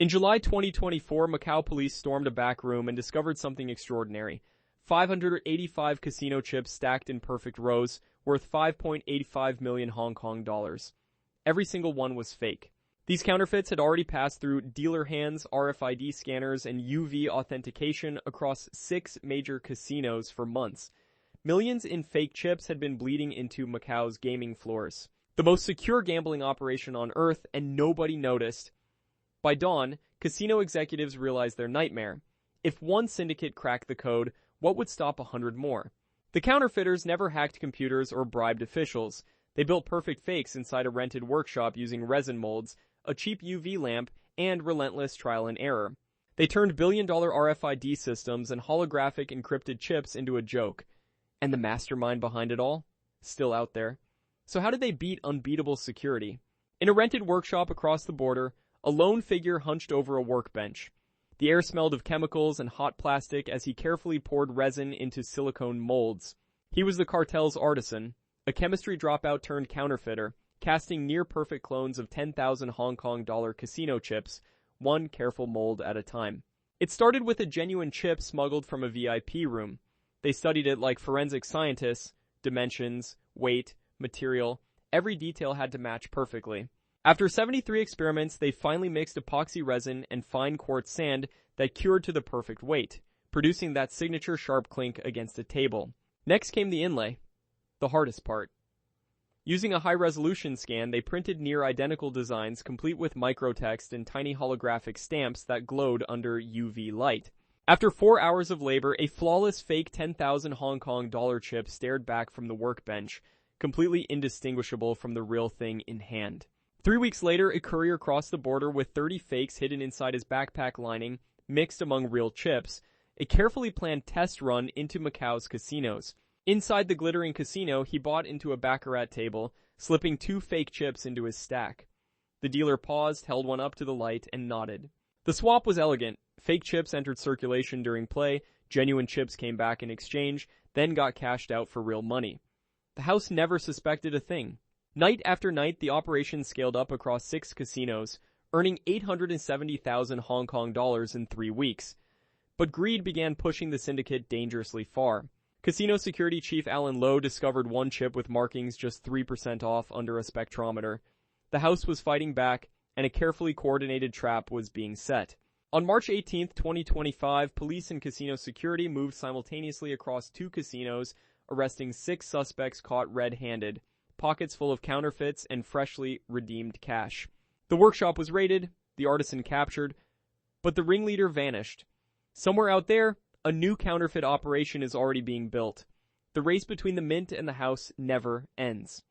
In July 2024, Macau police stormed a back room and discovered something extraordinary. 585 casino chips stacked in perfect rows, worth 5.85 million Hong Kong dollars. Every single one was fake. These counterfeits had already passed through dealer hands, RFID scanners, and UV authentication across 6 major casinos for months. Millions in fake chips had been bleeding into Macau's gaming floors. The most secure gambling operation on Earth, and nobody noticed. By dawn, casino executives realized their nightmare. If one syndicate cracked the code, what would stop 100 more? The counterfeiters never hacked computers or bribed officials. They built perfect fakes inside a rented workshop using resin molds, a cheap UV lamp, and relentless trial and error. They turned billion-dollar RFID systems and holographic encrypted chips into a joke. And the mastermind behind it all? Still out there. So how did they beat unbeatable security? In a rented workshop across the border, a lone figure hunched over a workbench. The air smelled of chemicals and hot plastic as he carefully poured resin into silicone molds. He was the cartel's artisan, a chemistry dropout turned counterfeiter, casting near-perfect clones of 10,000 Hong Kong dollar casino chips, one careful mold at a time. It started with a genuine chip smuggled from a VIP room. They studied it like forensic scientists. Dimensions, weight, material, every detail had to match perfectly. After 73 experiments, they finally mixed epoxy resin and fine quartz sand that cured to the perfect weight, producing that signature sharp clink against a table. Next came the inlay, the hardest part. Using a high-resolution scan, they printed near-identical designs complete with microtext and tiny holographic stamps that glowed under UV light. After 4 hours of labor, a flawless fake 10,000 Hong Kong dollar chip stared back from the workbench, completely indistinguishable from the real thing in hand. 3 weeks later, a courier crossed the border with 30 fakes hidden inside his backpack lining, mixed among real chips, a carefully planned test run into Macau's casinos. Inside the glittering casino, he bought into a baccarat table, slipping 2 fake chips into his stack. The dealer paused, held one up to the light, and nodded. The swap was elegant. Fake chips entered circulation during play, genuine chips came back in exchange, then got cashed out for real money. The house never suspected a thing. Night after night, the operation scaled up across 6 casinos, earning 870,000 Hong Kong dollars in 3 weeks. But greed began pushing the syndicate dangerously far. Casino security chief Alan Lowe discovered one chip with markings just 3% off under a spectrometer. The house was fighting back, and a carefully coordinated trap was being set. On March 18, 2025, police and casino security moved simultaneously across 2 casinos, arresting 6 suspects caught red-handed, pockets full of counterfeits and freshly redeemed cash. The workshop was raided, the artisan captured, but the ringleader vanished. Somewhere out there, a new counterfeit operation is already being built. The race between the mint and the house never ends.